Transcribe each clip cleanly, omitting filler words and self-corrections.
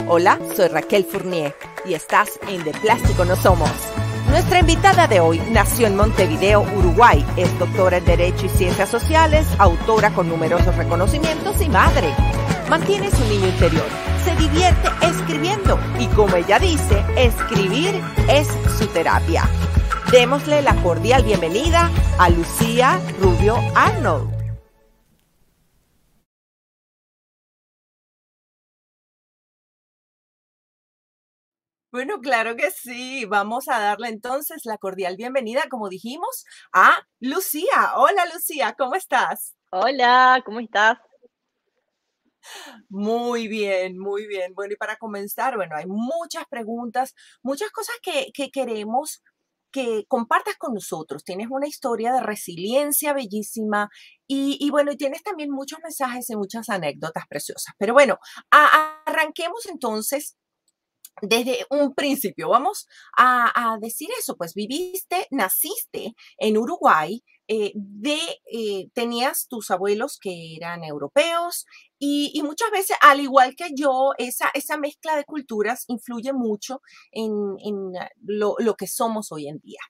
Hola, soy Raquel Fournier y estás en De Plástico No Somos. Nuestra invitada de hoy nació en Montevideo, Uruguay. Es doctora en Derecho y Ciencias Sociales, autora con numerosos reconocimientos y madre. Mantiene su niño interior, se divierte escribiendo y, como ella dice, escribir es su terapia. Démosle la cordial bienvenida a Lucía Rubio Arnold. Bueno, claro que sí. Vamos a darle entonces la cordial bienvenida, como dijimos, a Lucía. Hola, Lucía, ¿cómo estás? Hola, ¿cómo estás? Muy bien, muy bien. Bueno, y para comenzar, bueno, hay muchas preguntas, muchas cosas que queremos que compartas con nosotros. Tienes una historia de resiliencia bellísima y bueno, y tienes también muchos mensajes y muchas anécdotas preciosas. Pero bueno, arranquemos entonces desde un principio. Vamos a decir eso, pues viviste, naciste en Uruguay, tenías tus abuelos que eran europeos y muchas veces, al igual que yo, esa mezcla de culturas influye mucho en lo que somos hoy en día.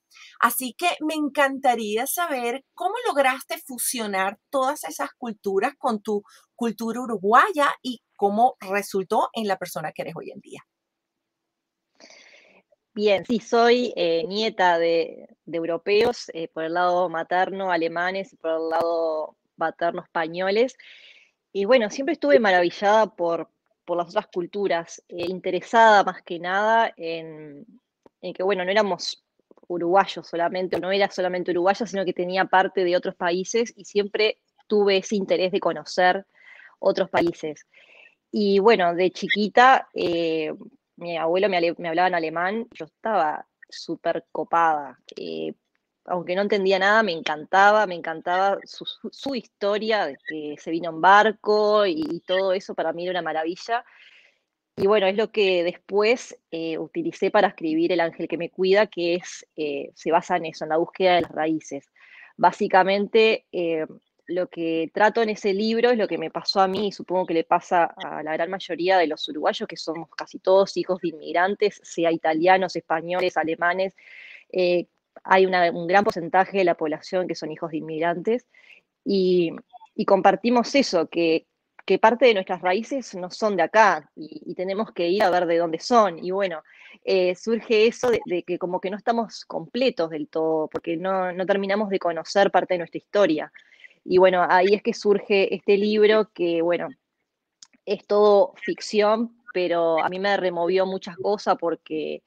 Así que me encantaría saber cómo lograste fusionar todas esas culturas con tu cultura uruguaya y cómo resultó en la persona que eres hoy en día. Bien, sí, soy nieta de europeos, por el lado materno alemanes y por el lado paterno españoles. Y bueno, siempre estuve maravillada por las otras culturas, interesada más que nada en que, bueno, no éramos uruguayos solamente, no era solamente uruguaya, sino que tenía parte de otros países y siempre tuve ese interés de conocer otros países. Y bueno, de chiquita, mi abuelo me hablaba en alemán, yo estaba súper copada. Aunque no entendía nada, me encantaba su historia, de que se vino en barco y todo eso para mí era una maravilla. Y bueno, es lo que después utilicé para escribir El ángel que me cuida, que se basa en eso, en la búsqueda de las raíces. Básicamente, lo que trato en ese libro es lo que me pasó a mí y supongo que le pasa a la gran mayoría de los uruguayos, que somos casi todos hijos de inmigrantes, sea italianos, españoles, alemanes. eh, Hay un gran porcentaje de la población que son hijos de inmigrantes y, y compartimos eso, que parte de nuestras raíces no son de acá y tenemos que ir a ver de dónde son. Y bueno, surge eso de que como que no estamos completos del todo, porque no terminamos de conocer parte de nuestra historia. Y bueno, ahí es que surge este libro que, bueno, es todo ficción, pero a mí me removió muchas cosas porque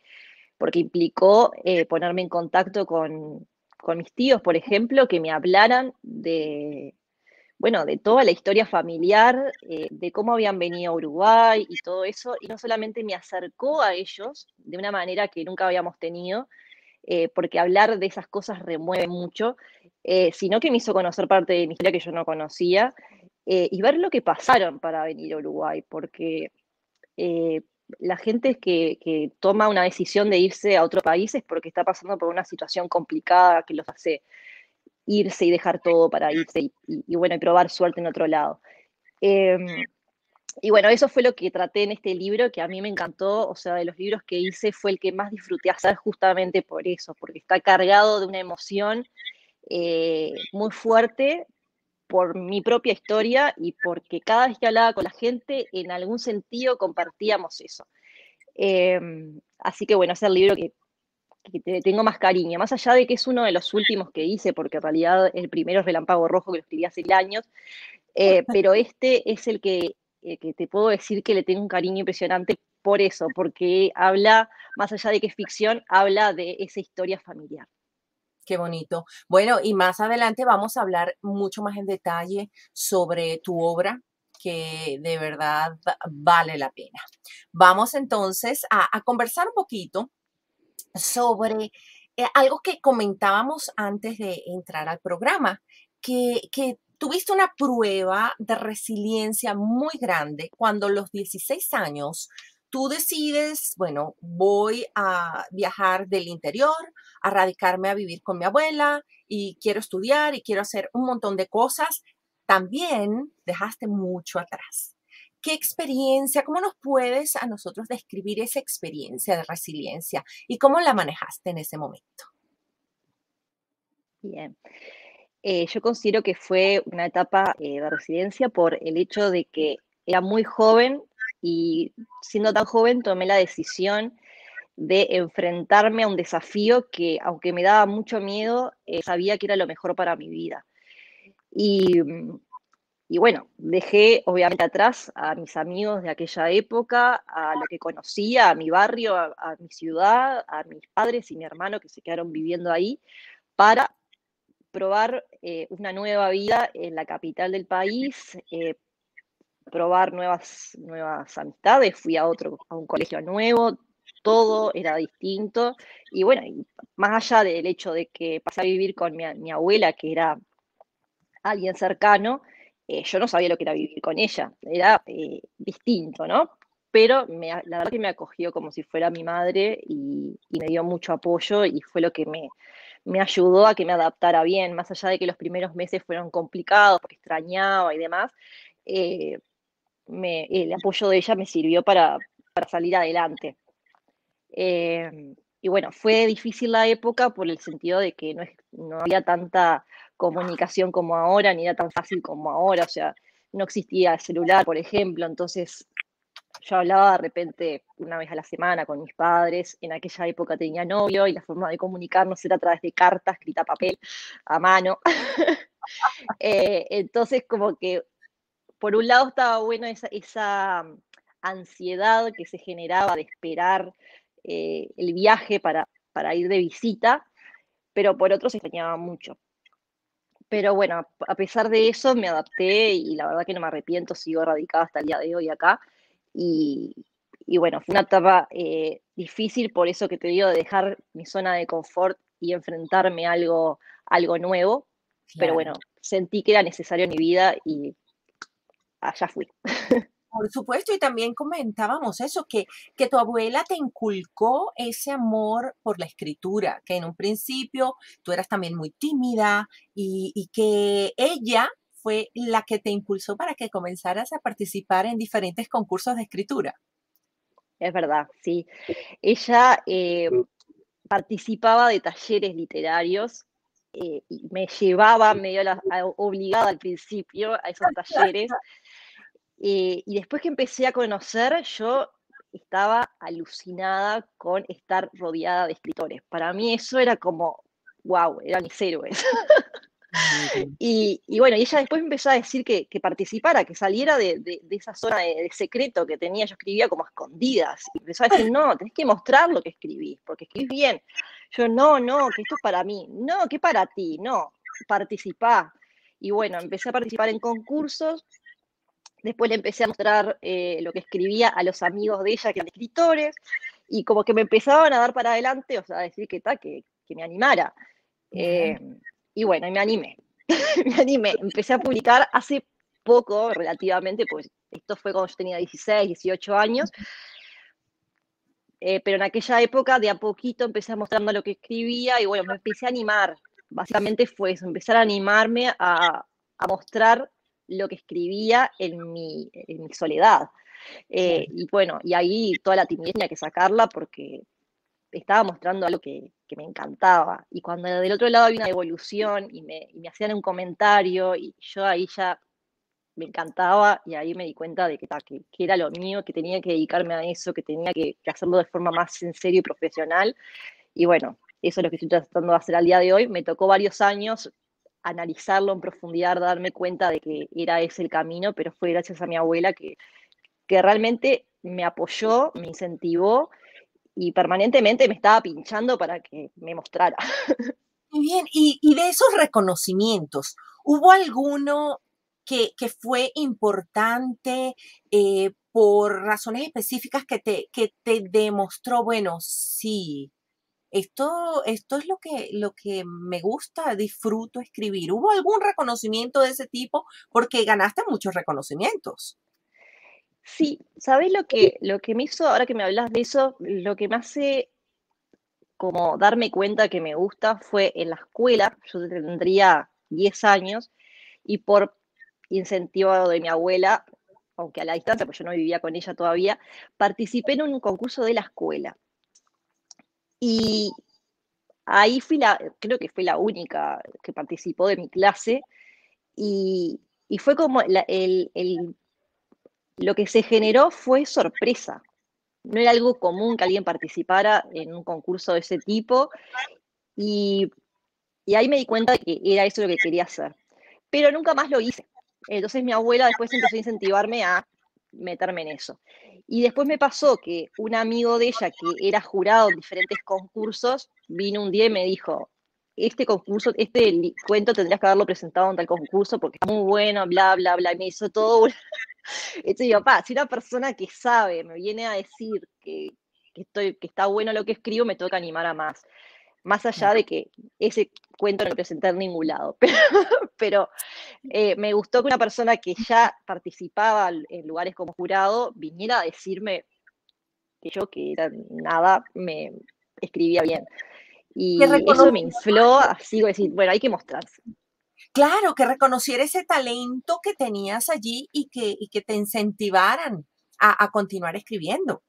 implicó ponerme en contacto con mis tíos, por ejemplo, que me hablaran bueno, de toda la historia familiar, de cómo habían venido a Uruguay y todo eso, y no solamente me acercó a ellos de una manera que nunca habíamos tenido, porque hablar de esas cosas remueve mucho, sino que me hizo conocer parte de mi historia que yo no conocía, y ver lo que pasaron para venir a Uruguay, porque eh, la gente que toma una decisión de irse a otro país es porque está pasando por una situación complicada que los hace irse y dejar todo para irse y bueno, y probar suerte en otro lado. Eh, y bueno, eso fue lo que traté en este libro, que a mí me encantó, o sea, de los libros que hice fue el que más disfruté hacer justamente por eso, porque está cargado de una emoción muy fuerte por mi propia historia y porque cada vez que hablaba con la gente, en algún sentido compartíamos eso. Eh, Así que bueno, es el libro que te tengo más cariño, más allá de que es uno de los últimos que hice, porque en realidad el primero es Relámpago Rojo, que lo escribí hace años, pero este es el que te puedo decir que le tengo un cariño impresionante por eso, porque habla, más allá de que es ficción, habla de esa historia familiar. Qué bonito. Bueno, y más adelante vamos a hablar mucho más en detalle sobre tu obra, que de verdad vale la pena. Vamos entonces a conversar un poquito sobre algo que comentábamos antes de entrar al programa, que tuviste una prueba de resiliencia muy grande cuando a los 16 años tú decides, bueno, voy a viajar del interior, a radicarme a vivir con mi abuela y quiero estudiar y quiero hacer un montón de cosas. También dejaste mucho atrás. ¿Qué experiencia, cómo nos puedes a nosotros describir esa experiencia de resiliencia y cómo la manejaste en ese momento? Bien. Yo considero que fue una etapa de residencia por el hecho de que era muy joven y siendo tan joven tomé la decisión de enfrentarme a un desafío que, aunque me daba mucho miedo, sabía que era lo mejor para mi vida. Y, y bueno, dejé obviamente atrás a mis amigos de aquella época, a lo que conocía, a mi barrio, a mi ciudad, a mis padres y mi hermano que se quedaron viviendo ahí, para probar una nueva vida en la capital del país, probar nuevas amistades, fui a un colegio nuevo, todo era distinto. Y bueno, y más allá del hecho de que pasé a vivir con mi abuela, que era alguien cercano, yo no sabía lo que era vivir con ella, era distinto, ¿no? Pero la verdad que me acogió como si fuera mi madre y me dio mucho apoyo y fue lo que me ayudó a que me adaptara bien, más allá de que los primeros meses fueron complicados porque extrañaba y demás, eh, el apoyo de ella me sirvió para salir adelante. Y bueno, fue difícil la época por el sentido de que no había tanta comunicación como ahora, ni era tan fácil como ahora, o sea, no existía el celular, por ejemplo, entonces yo hablaba de repente una vez a la semana con mis padres, en aquella época tenía novio y la forma de comunicarnos era a través de cartas escritas a papel, a mano. Entonces como que por un lado estaba bueno esa ansiedad que se generaba de esperar el viaje para ir de visita, pero por otro se extrañaba mucho. Pero bueno, a pesar de eso me adapté y la verdad que no me arrepiento, sigo radicada hasta el día de hoy acá. Y, y bueno, fue una etapa difícil, por eso que te digo, de dejar mi zona de confort y enfrentarme a algo nuevo. Pero Claro. bueno, sentí que era necesario en mi vida y allá fui. Por supuesto, y también comentábamos eso, que tu abuela te inculcó ese amor por la escritura, que en un principio tú eras también muy tímida y que ella fue la que te impulsó para que comenzaras a participar en diferentes concursos de escritura. Es verdad, sí. Ella participaba de talleres literarios y me llevaba medio obligada al principio a esos talleres. Y después que empecé a conocer, yo estaba alucinada con estar rodeada de escritores. Para mí eso era como, wow, eran mis héroes. Muy bien. Y bueno, y ella después me empezó a decir que participara, que saliera de esa zona de secreto que tenía. Yo escribía como a escondidas. Y empezó a decir, no, tenés que mostrar lo que escribís, porque escribís bien. Yo, no, no, que esto es para mí. No, que para ti, no, participá. Y bueno, empecé a participar en concursos. Después le empecé a mostrar lo que escribía a los amigos de ella, que eran escritores, y como que me empezaban a dar para adelante, o sea, a decir que me animara. Claro. Eh, y bueno, y me animé. Me animé. Empecé a publicar hace poco, relativamente, pues esto fue cuando yo tenía 16, 18 años, pero en aquella época de a poquito empecé mostrando lo que escribía y bueno, me empecé a animar. Básicamente fue eso, empezar a animarme a mostrar lo que escribía en mi soledad. Y bueno, y ahí toda la timidez tenía que sacarla porque estaba mostrando algo que me encantaba. Y cuando del otro lado había una devolución y me hacían un comentario, y yo ahí ya me encantaba, y ahí me di cuenta de que era lo mío, que tenía que dedicarme a eso, que tenía que hacerlo de forma más en serio y profesional. Y bueno, eso es lo que estoy tratando de hacer al día de hoy. Me tocó varios años analizarlo en profundidad, darme cuenta de que era ese el camino, pero fue gracias a mi abuela que realmente me apoyó, me incentivó y permanentemente me estaba pinchando para que me mostrara. Muy bien, y de esos reconocimientos, ¿hubo alguno que fue importante por razones específicas que te demostró, bueno, sí, esto es lo que me gusta, disfruto escribir? ¿Hubo algún reconocimiento de ese tipo? Porque ganaste muchos reconocimientos. Sí, ¿sabés lo que me hizo, ahora que me hablas de eso, lo que me hace como darme cuenta que me gusta fue en la escuela, yo tendría 10 años, y por incentivo de mi abuela, aunque a la distancia, pues yo no vivía con ella todavía, participé en un concurso de la escuela. Y ahí creo que fui la única que participó de mi clase, y fue como lo que se generó fue sorpresa. No era algo común que alguien participara en un concurso de ese tipo, y, y ahí me di cuenta de que era eso lo que quería hacer. Pero nunca más lo hice. Entonces mi abuela después empezó a incentivarme a meterme en eso. Y después me pasó que un amigo de ella, que era jurado en diferentes concursos, vino un día y me dijo, este concurso, cuento tendrías que haberlo presentado en tal concurso porque está muy bueno, bla, bla, bla, y me hizo todo. Entonces digo, si una persona que sabe me viene a decir que está bueno lo que escribo, me toca animar a más. Más allá de que ese cuento no lo presenté en ningún lado. Pero me gustó que una persona que ya participaba en lugares como jurado viniera a decirme que yo, que era nada, me escribía bien. Que Y eso me reconociera, infló, así de decir, bueno, hay que mostrarse. claro, que reconociera ese talento que tenías allí y que te incentivaran a continuar escribiendo.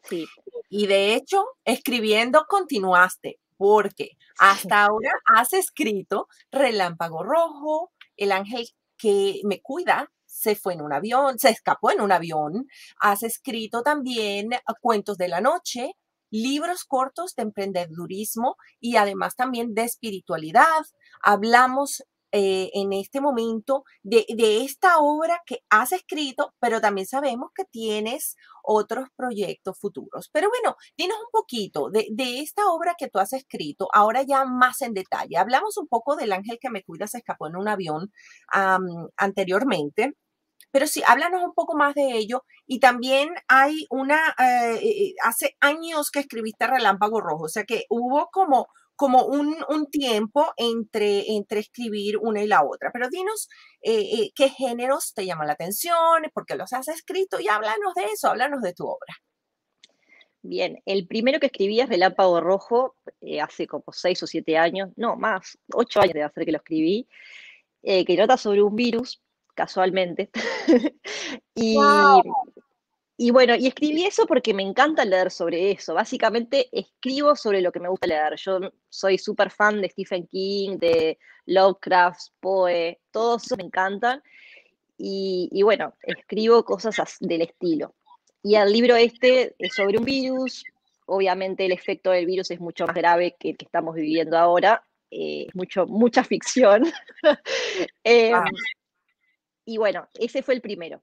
Sí, Y de hecho, escribiendo continuaste, porque sí. hasta ahora has escrito Relámpago Rojo, El ángel que me cuida, se fue en un avión, se escapó en un avión. Has escrito también cuentos de la noche, libros cortos de emprendedurismo y además también de espiritualidad. Hablamos en este momento de esta obra que has escrito, pero también sabemos que tienes otros proyectos futuros. Pero bueno, dinos un poquito de esta obra que tú has escrito, ahora ya más en detalle. Hablamos un poco del ángel que me cuida, se escapó en un avión anteriormente. Pero sí, háblanos un poco más de ello. Y también hay hace años que escribiste Relámpago Rojo, o sea que hubo como un tiempo entre escribir una y la otra. Pero dinos qué géneros te llaman la atención, por qué los has escrito y háblanos de eso, háblanos de tu obra. Bien, el primero que escribí es Relámpago Rojo, hace como 6 o 7 años, no, más, 8 años debe hacer que lo escribí, que trata sobre un virus, casualmente. Y, Wow. y bueno, y escribí eso porque me encanta leer sobre eso. Básicamente escribo sobre lo que me gusta leer. Yo soy súper fan de Stephen King, de Lovecraft, Poe, todos esos me encantan. Y bueno, escribo cosas del estilo. Y el libro este es sobre un virus. Obviamente el efecto del virus es mucho más grave que el que estamos viviendo ahora. Mucha ficción. Eh, y bueno, ese fue el primero.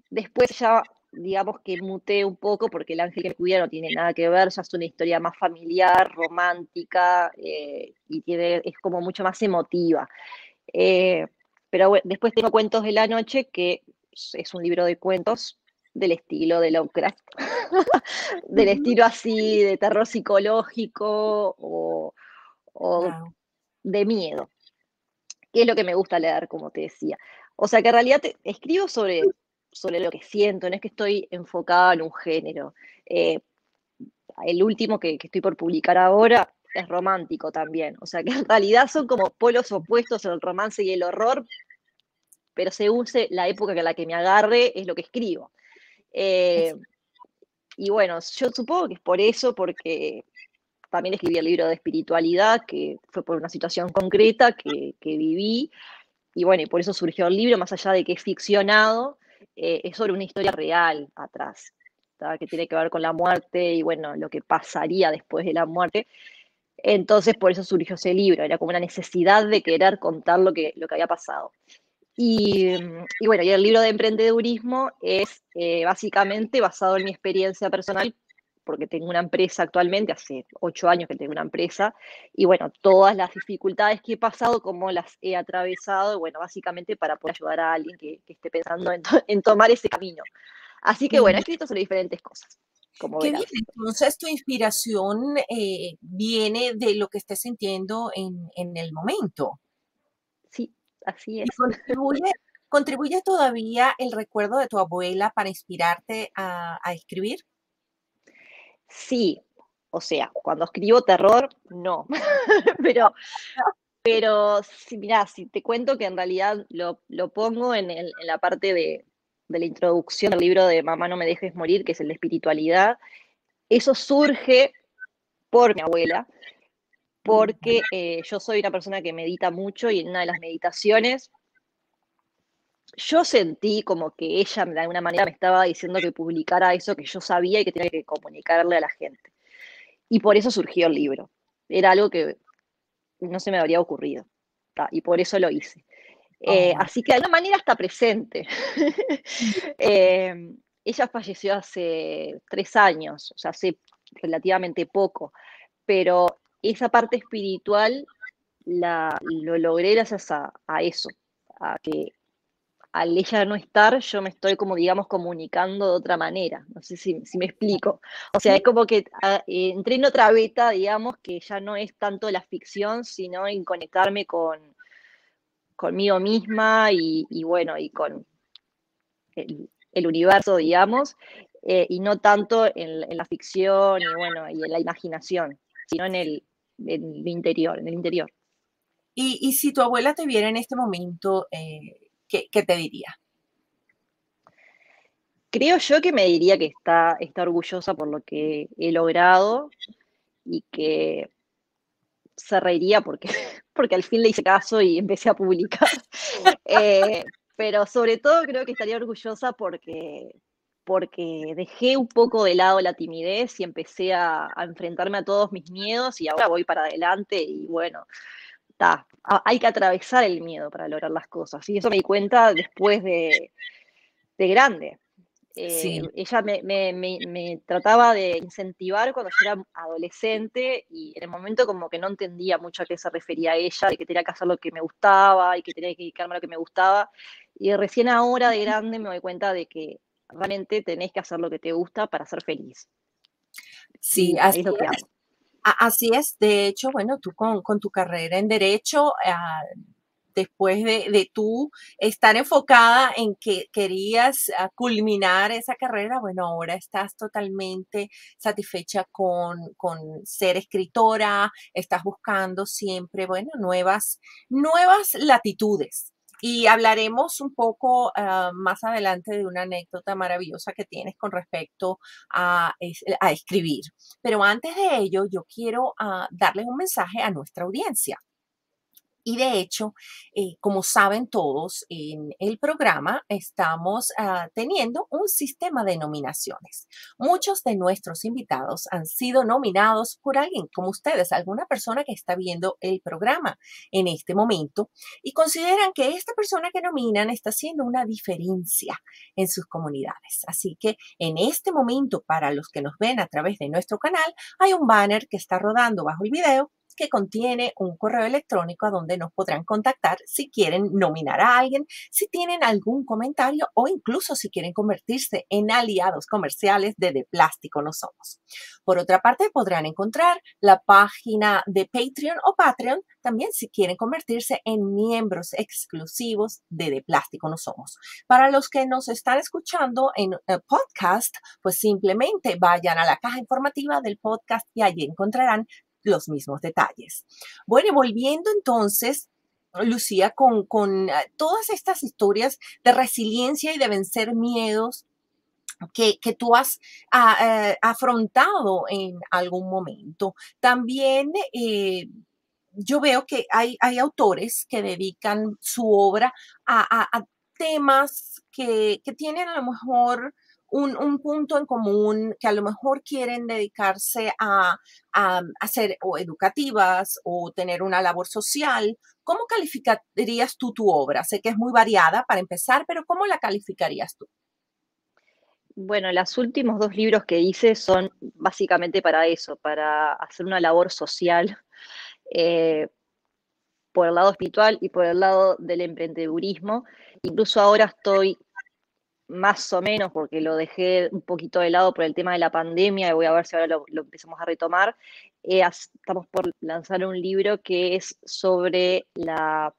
Después ya, digamos que muté un poco porque El ángel que me cuida no tiene nada que ver, ya es una historia más familiar, romántica, y es como mucho más emotiva. Eh, pero bueno, después tengo Cuentos de la Noche, que es un libro de cuentos del estilo de Lovecraft, del estilo así de terror psicológico o Wow. de miedo, que es lo que me gusta leer, como te decía. O sea que en realidad escribo sobre lo que siento, no es que estoy enfocada en un género. Eh, el último que estoy por publicar ahora es romántico también. O sea que en realidad son como polos opuestos el romance y el horror, pero según la época en la que me agarre es lo que escribo. Eh, y bueno, yo supongo que es por eso, porque también escribí el libro de espiritualidad, que fue por una situación concreta que viví, y bueno, y por eso surgió el libro, más allá de que es ficcionado, es sobre una historia real atrás, ¿tá? Que tiene que ver con la muerte y bueno, lo que pasaría después de la muerte. Entonces, por eso surgió ese libro, era como una necesidad de querer contar lo que había pasado. Y bueno, y el libro de emprendedurismo es básicamente basado en mi experiencia personal, porque tengo una empresa actualmente, hace 8 años que tengo una empresa, y bueno, todas las dificultades que he pasado, cómo las he atravesado, bueno, básicamente para poder ayudar a alguien que esté pensando en tomar ese camino. Así que bueno, he escrito sobre diferentes cosas, como Qué bien, verás. entonces tu inspiración viene de lo que estés sintiendo en el momento. Sí, así ¿Y es. contribuye todavía el recuerdo de tu abuela para inspirarte a escribir? Sí, o sea, cuando escribo terror, no, pero Pero si, mirá, si te cuento que en realidad lo pongo en la parte de la introducción del libro de Mamá no me dejes morir, que es el de espiritualidad. Eso surge por mi abuela, porque yo soy una persona que medita mucho y en una de las meditaciones yo sentí como que ella de alguna manera me estaba diciendo que publicara eso que yo sabía y que tenía que comunicarle a la gente. Y por eso surgió el libro. Era algo que no se me habría ocurrido. Y por eso lo hice. Oh, Así que de alguna manera está presente. Eh, ella falleció hace 3 años, o sea, hace relativamente poco, pero esa parte espiritual lo logré gracias a eso, a que al ella no estar, yo me estoy como, digamos, comunicando de otra manera. No sé si me explico. O sea, es sí, como que entré en otra beta, digamos, que ya no es tanto la ficción, sino en conectarme conmigo misma y bueno, y con el universo, digamos, y no tanto en la ficción y bueno, y en la imaginación, sino en el interior, en el interior. y si tu abuela te viera en este momento, ¿qué te diría? Creo yo que me diría que está orgullosa por lo que he logrado y que se reiría porque, porque al fin le hice caso y empecé a publicar. Pero sobre todo creo que estaría orgullosa porque dejé un poco de lado la timidez y empecé a enfrentarme a todos mis miedos y ahora voy para adelante y bueno, hay que atravesar el miedo para lograr las cosas. Y eso me di cuenta después de grande. Sí, Ella me trataba de incentivar cuando yo era adolescente y en el momento como que no entendía mucho a qué se refería ella, de que tenía que hacer lo que me gustaba y que tenía que dedicarme a lo que me gustaba. Y recién ahora de grande me doy cuenta de que realmente tenés que hacer lo que te gusta para ser feliz. sí, Y así es lo que es. hago. Así es. De hecho, bueno, tú con tu carrera en derecho, después de tú estar enfocada en que querías culminar esa carrera, bueno, ahora estás totalmente satisfecha con ser escritora, estás buscando siempre, bueno, nuevas latitudes. Y hablaremos un poco más adelante de una anécdota maravillosa que tienes con respecto a escribir. Pero antes de ello, yo quiero darles un mensaje a nuestra audiencia. Y de hecho, como saben todos, en el programa estamos teniendo un sistema de nominaciones. Muchos de nuestros invitados han sido nominados por alguien como ustedes, alguna persona que está viendo el programa en este momento y consideran que esta persona que nominan está haciendo una diferencia en sus comunidades. Así que en este momento, para los que nos ven a través de nuestro canal, hay un banner que está rodando bajo el video que contiene un correo electrónico a donde nos podrán contactar si quieren nominar a alguien, si tienen algún comentario o incluso si quieren convertirse en aliados comerciales de Plástico No Somos. Por otra parte, podrán encontrar la página de Patreon o Patreon también si quieren convertirse en miembros exclusivos de Plástico No Somos. Para los que nos están escuchando en podcast, pues simplemente vayan a la caja informativa del podcast y allí encontrarán los mismos detalles. Bueno, y volviendo entonces, Lucía, con todas estas historias de resiliencia y de vencer miedos que tú has afrontado en algún momento. También yo veo que hay autores que dedican su obra a temas que tienen a lo mejor un punto en común, que a lo mejor quieren dedicarse a ser o educativas o tener una labor social. ¿Cómo calificarías tú tu obra? Sé que es muy variada para empezar, pero ¿cómo la calificarías tú? Bueno, los últimos 2 libros que hice son básicamente para eso, para hacer una labor social eh, por el lado espiritual y por el lado del emprendedurismo. Incluso ahora estoy más o menos, porque lo dejé un poquito de lado por el tema de la pandemia, y voy a ver si ahora lo empezamos a retomar. Estamos por lanzar un libro que es sobre la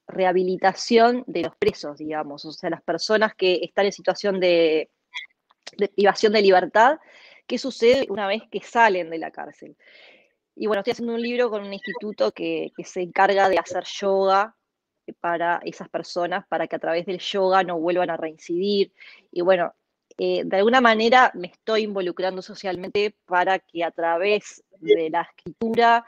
rehabilitación de los presos, digamos, o sea, las personas que están en situación de privación de libertad, qué sucede una vez que salen de la cárcel. Y bueno, estoy haciendo un libro con un instituto que se encarga de hacer yoga para esas personas, para que a través del yoga no vuelvan a reincidir. Y bueno, de alguna manera me estoy involucrando socialmente para que a través de la escritura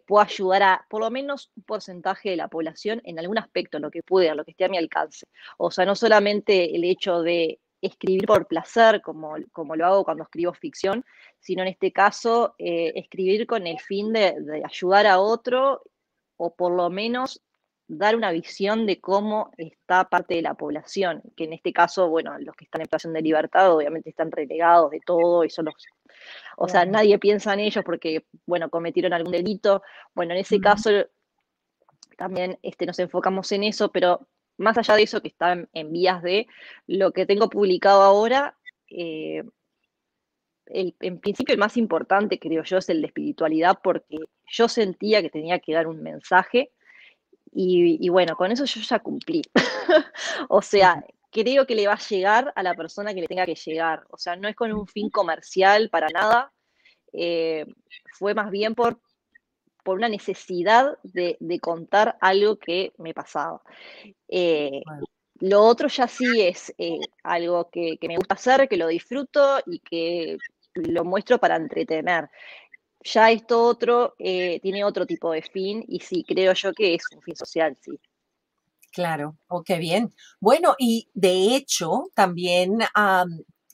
pueda ayudar a por lo menos un porcentaje de la población en algún aspecto, en lo que pueda, en lo que esté a mi alcance. O sea, no solamente el hecho de escribir por placer, como lo hago cuando escribo ficción, sino en este caso escribir con el fin de ayudar a otro o por lo menos dar una visión de cómo está parte de la población, que en este caso, bueno, los que están en prisión de libertad obviamente están relegados de todo y son los, o sea, Claro. nadie piensa en ellos porque, bueno, cometieron algún delito. Bueno, en ese Ujú. caso también nos enfocamos en eso, pero más allá de eso que está en vías de lo que tengo publicado ahora, eh, en principio el más importante, creo yo, es el de espiritualidad, porque yo sentía que tenía que dar un mensaje y bueno, con eso yo ya cumplí. O sea, creo que le va a llegar a la persona que le tenga que llegar. O sea, no es con un fin comercial para nada. eh, Fue más bien por una necesidad de contar algo que me pasaba. Eh, Bueno. lo otro ya sí es algo que me gusta hacer, que lo disfruto y que lo muestro para entretener. Ya esto otro tiene otro tipo de fin y sí, creo yo que es un fin social, sí. Claro, oh, qué bien. Bueno, y de hecho, también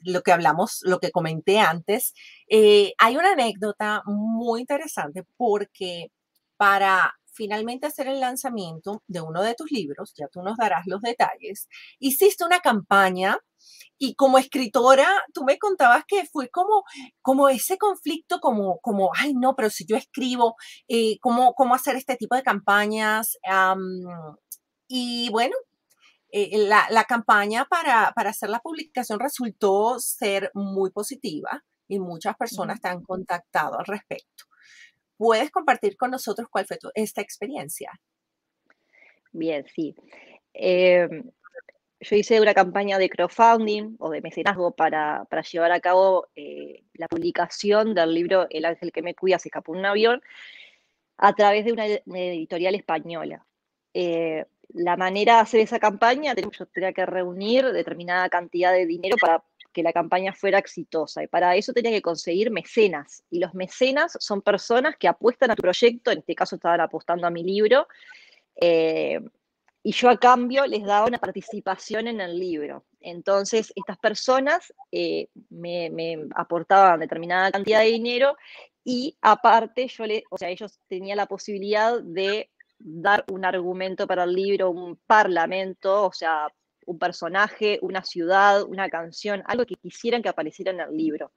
lo que hablamos, lo que comenté antes, hay una anécdota muy interesante porque para finalmente hacer el lanzamiento de uno de tus libros, ya tú nos darás los detalles, hiciste una campaña y como escritora, tú me contabas que fue como ese conflicto, ay, no, pero si yo escribo, ¿cómo hacer este tipo de campañas? Y bueno, la campaña para hacer la publicación resultó ser muy positiva y muchas personas Ujú. te han contactado al respecto. ¿Puedes compartir con nosotros cuál fue esta experiencia? Bien, sí. Eh, yo hice una campaña de crowdfunding o de mecenazgo para llevar a cabo la publicación del libro El ángel que me cuida se escapó en un avión a través de una editorial española. La manera de hacer esa campaña, yo tenía que reunir determinada cantidad de dinero para que la campaña fuera exitosa. Y para eso tenía que conseguir mecenas. Y los mecenas son personas que apuestan a tu proyecto, en este caso estaban apostando a mi libro, eh, y yo a cambio les daba una participación en el libro. Entonces, estas personas me aportaban determinada cantidad de dinero y aparte o sea, ellos tenían la posibilidad de dar un argumento para el libro, un parlamento, o sea, un personaje, una ciudad, una canción, algo que quisieran que apareciera en el libro.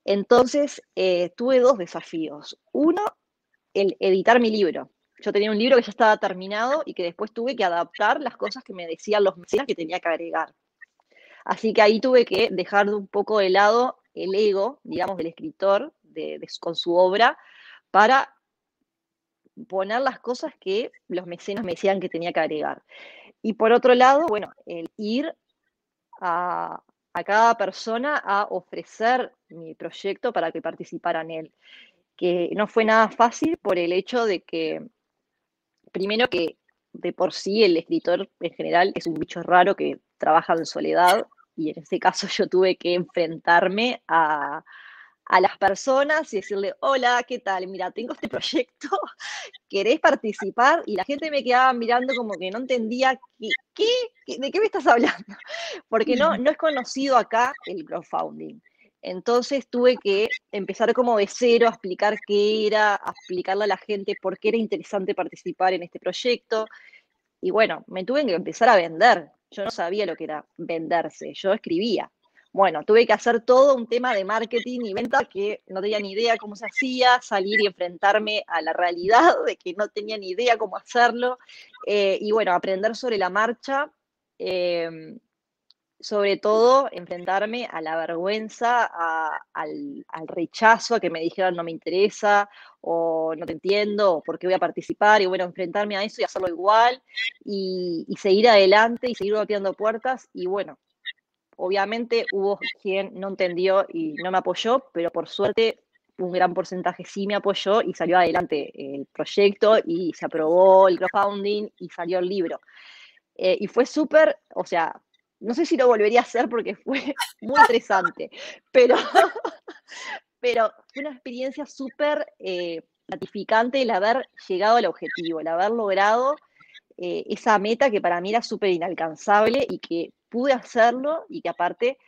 Entonces, tuve dos desafíos. Uno, el editar mi libro. Yo tenía un libro que ya estaba terminado y que después tuve que adaptar las cosas que me decían los mecenas que tenía que agregar. Así que ahí tuve que dejar un poco de lado el ego, digamos, del escritor con su obra para poner las cosas que los mecenas me decían que tenía que agregar. Y por otro lado, bueno, el ir a cada persona a ofrecer mi proyecto para que participara en él, que no fue nada fácil por el hecho de que primero que de por sí el escritor en general es un bicho raro que trabaja en soledad y en este caso yo tuve que enfrentarme a las personas y decirle, hola, ¿qué tal? Mira, tengo este proyecto, ¿querés participar? Y la gente me quedaba mirando como que no entendía ¿de qué me estás hablando? Porque no es conocido acá el crowdfunding. Entonces tuve que empezar como de cero a explicar qué era, a explicarle a la gente por qué era interesante participar en este proyecto. Y bueno, me tuve que empezar a vender. Yo no sabía lo que era venderse, yo escribía. Bueno, tuve que hacer todo un tema de marketing y venta que no tenía ni idea cómo se hacía, salir y enfrentarme a la realidad de que no tenía ni idea cómo hacerlo. Y bueno, aprender sobre la marcha. eh, Sobre todo, enfrentarme a la vergüenza, al rechazo, a que me dijeran no me interesa, o no te entiendo, o por qué voy a participar, y bueno, enfrentarme a eso y hacerlo igual, y seguir adelante y seguir golpeando puertas, y bueno, obviamente hubo quien no entendió y no me apoyó, pero por suerte un gran porcentaje sí me apoyó y salió adelante el proyecto y se aprobó el crowdfunding y salió el libro. Y fue súper, o sea, no sé si lo volvería a hacer porque fue muy estresante, pero, pero fue una experiencia súper gratificante el haber llegado al objetivo, el haber logrado esa meta que para mí era súper inalcanzable y que pude hacerlo y que aparte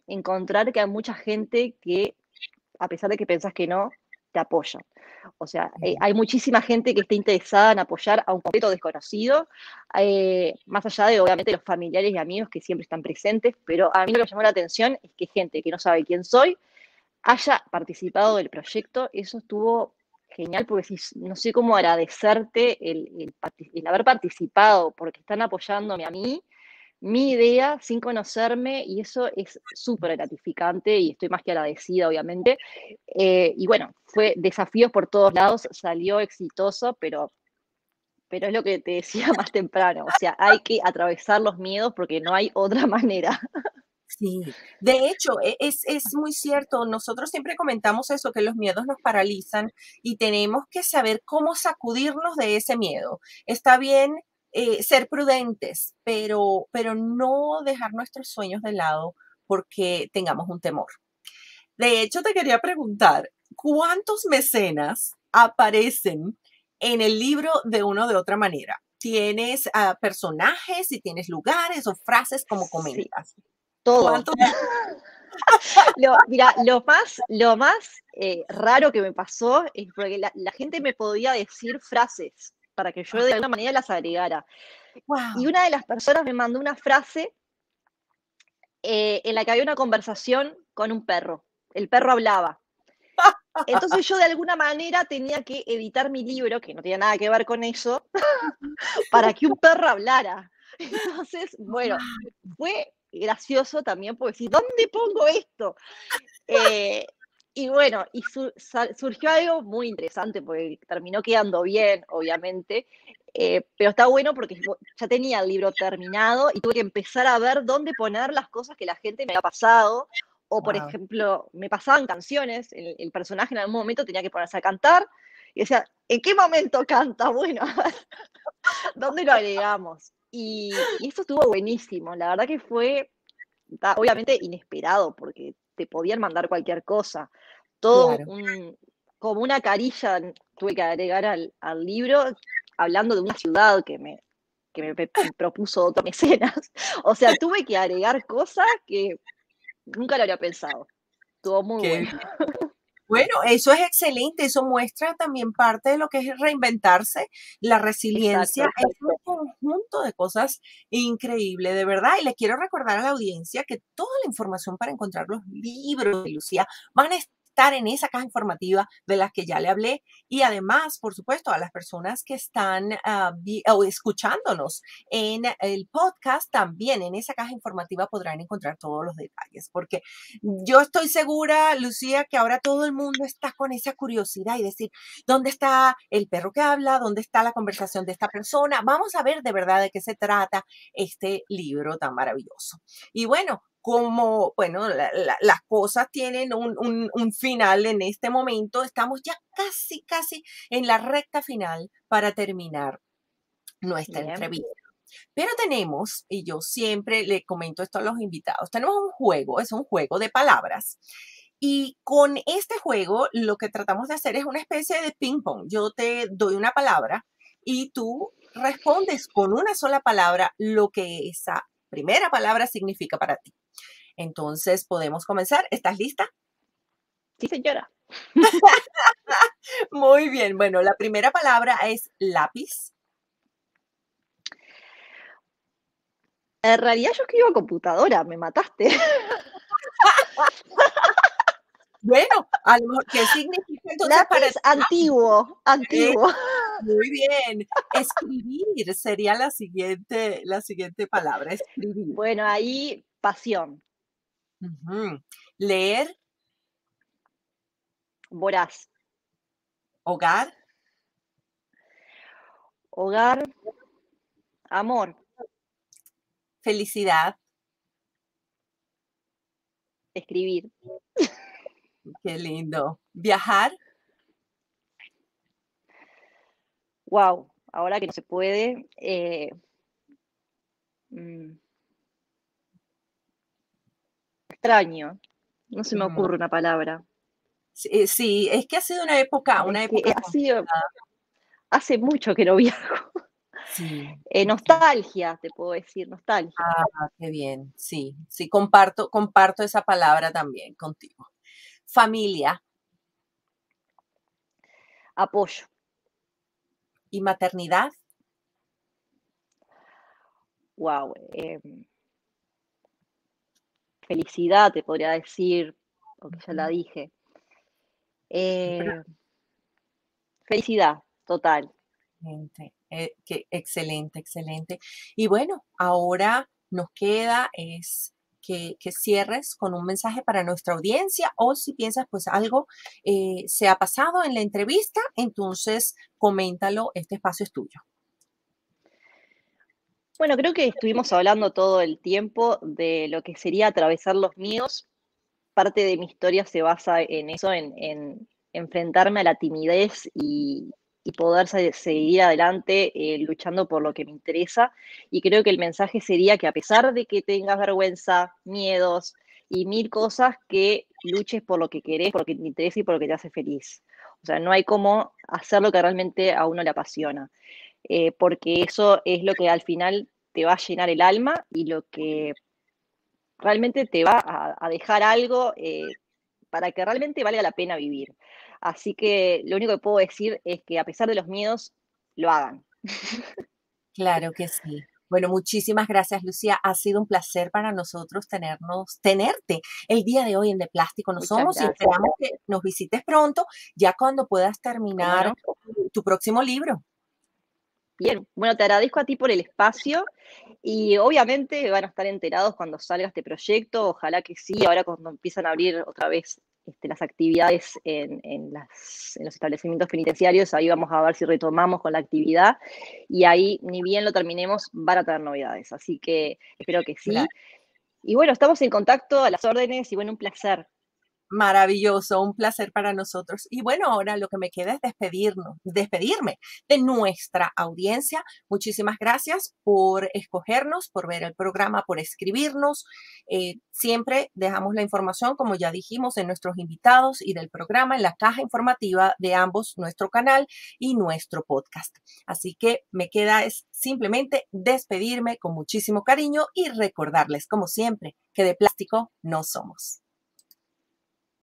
encontrar que hay mucha gente que, a pesar de que pensás que no, te apoya. O sea, hay muchísima gente que está interesada en apoyar a un completo desconocido, más allá de, obviamente, los familiares y amigos que siempre están presentes, pero a mí lo que me llamó la atención es que gente que no sabe quién soy haya participado del proyecto. Eso estuvo genial porque no sé cómo agradecerte el haber participado, porque están apoyándome a mí, mi idea, sin conocerme, y eso es súper gratificante y estoy más que agradecida, obviamente. Y bueno, fue desafíos por todos lados, salió exitoso, pero es lo que te decía más temprano, o sea, hay que atravesar los miedos porque no hay otra manera. Sí, de hecho, es muy cierto. Nosotros siempre comentamos eso, que los miedos nos paralizan y tenemos que saber cómo sacudirnos de ese miedo. Está bien ser prudentes, pero no dejar nuestros sueños de lado porque tengamos un temor. De hecho, te quería preguntar, ¿cuántos mecenas aparecen en el libro de una o de otra manera? ¿Tienes personajes y tienes lugares o frases como Sí, comentas? todo. ¿Cuántos? Mira, lo más raro que me pasó es porque la gente me podía decir frases para que yo de alguna manera las agregara. Y Wow. una de las personas me mandó una frase en la que había una conversación con un perro. El perro hablaba. Entonces yo de alguna manera tenía que editar mi libro, que no tenía nada que ver con eso, para que un perro hablara. Entonces, bueno, fue gracioso también porque decir, ¿dónde pongo esto? Eh, y bueno, surgió algo muy interesante porque terminó quedando bien, obviamente, pero está bueno porque ya tenía el libro terminado y tuve que empezar a ver dónde poner las cosas que la gente me había pasado. O, por Wow. ejemplo, me pasaban canciones, el personaje en algún momento tenía que ponerse a cantar y decía, ¿en qué momento canta? Bueno, ¿dónde lo agregamos? Y esto estuvo buenísimo, la verdad que fue obviamente inesperado, porque te podían mandar cualquier cosa. Todo Claro. como una carilla tuve que agregar al libro, hablando de una ciudad que me propuso otro mecenas. O sea, tuve que agregar cosas que nunca lo habría pensado. Estuvo muy Qué bueno. bien. Bueno, eso es excelente, eso muestra también parte de lo que es reinventarse. La resiliencia Exacto. es un conjunto de cosas increíble, de verdad. Y le quiero recordar a la audiencia que toda la información para encontrar los libros de Lucía van a estar en esa caja informativa de las que ya le hablé. Y además, por supuesto, a las personas que están o escuchándonos en el podcast, también en esa caja informativa podrán encontrar todos los detalles, porque yo estoy segura, Lucía, que ahora todo el mundo está con esa curiosidad y decir, ¿dónde está el perro que habla? ¿Dónde está la conversación de esta persona? Vamos a ver de verdad de qué se trata este libro tan maravilloso. Y bueno, como, bueno, las cosas tienen un final en este momento, estamos ya casi en la recta final para terminar nuestra Bien, entrevista. Pero tenemos, y yo siempre le comento esto a los invitados, tenemos un juego, es un juego de palabras. Y con este juego lo que tratamos de hacer es una especie de ping pong. Yo te doy una palabra y tú respondes con una sola palabra lo que esa primera palabra significa para ti. Entonces podemos comenzar. ¿Estás lista? sí señora. Muy bien. Bueno, la primera palabra es lápiz. En realidad yo escribo a computadora, me mataste. Bueno, a lo mejor, ¿qué significa entonces para Lápiz ti lápiz? antiguo, antiguo. Muy bien. Escribir sería la siguiente palabra, escribir. Bueno, ahí pasión, Ujú. Leer, voraz, hogar, hogar, amor, felicidad, escribir, Qué lindo. Viajar, Wow, ahora que no se puede, mm, extraño, no se me mm, ocurre una palabra. sí, sí, es que ha sido Es una que época ha sido, complicada. hace mucho que no viajo. Sí, sí. Nostalgia, te puedo decir, nostalgia, Qué bien. Sí, sí, comparto esa palabra también contigo. Familia apoyo. y maternidad. Wow, felicidad, te podría decir, porque ya la Ujú. dije. Eh, felicidad, total. Excelente, excelente, excelente. Y bueno, ahora nos queda es que cierres con un mensaje para nuestra audiencia o si piensas pues algo se ha pasado en la entrevista, entonces coméntalo, este espacio es tuyo. Bueno, creo que estuvimos hablando todo el tiempo de lo que sería atravesar los miedos. Parte de mi historia se basa en eso, en enfrentarme a la timidez y poder seguir adelante luchando por lo que me interesa. Y creo que el mensaje sería que a pesar de que tengas vergüenza, miedos y mil cosas, que luches por lo que querés, por lo que te interesa y por lo que te hace feliz. O sea, no hay cómo hacer lo que realmente a uno le apasiona, porque eso es lo que al final te va a llenar el alma y lo que realmente te va a dejar algo para que realmente valga la pena vivir. Así que lo único que puedo decir es que a pesar de los miedos, lo hagan. Claro que sí. Bueno, muchísimas gracias, Lucía. Ha sido un placer para nosotros tenerte el día de hoy en De Plástico No Muchas Somos y gracias. esperamos que nos visites pronto, ya cuando puedas ¿Cómo terminar no? tu próximo libro. Bien, bueno, te agradezco a ti por el espacio y obviamente van a estar enterados cuando salga este proyecto, ojalá que sí, ahora cuando empiezan a abrir otra vez las actividades en los establecimientos penitenciarios, ahí vamos a ver si retomamos con la actividad y ahí ni bien lo terminemos, van a tener novedades, así que espero que sí. Y bueno, estamos en contacto a las órdenes y bueno, un placer. Maravilloso, un placer para nosotros. Y bueno, ahora lo que me queda es despedirme de nuestra audiencia. Muchísimas gracias por escogernos, por ver el programa, por escribirnos. Siempre dejamos la información, como ya dijimos, de nuestros invitados y del programa en la caja informativa de ambos, nuestro canal y nuestro podcast. Así que me queda es simplemente despedirme con muchísimo cariño y recordarles, como siempre, que de plástico no somos.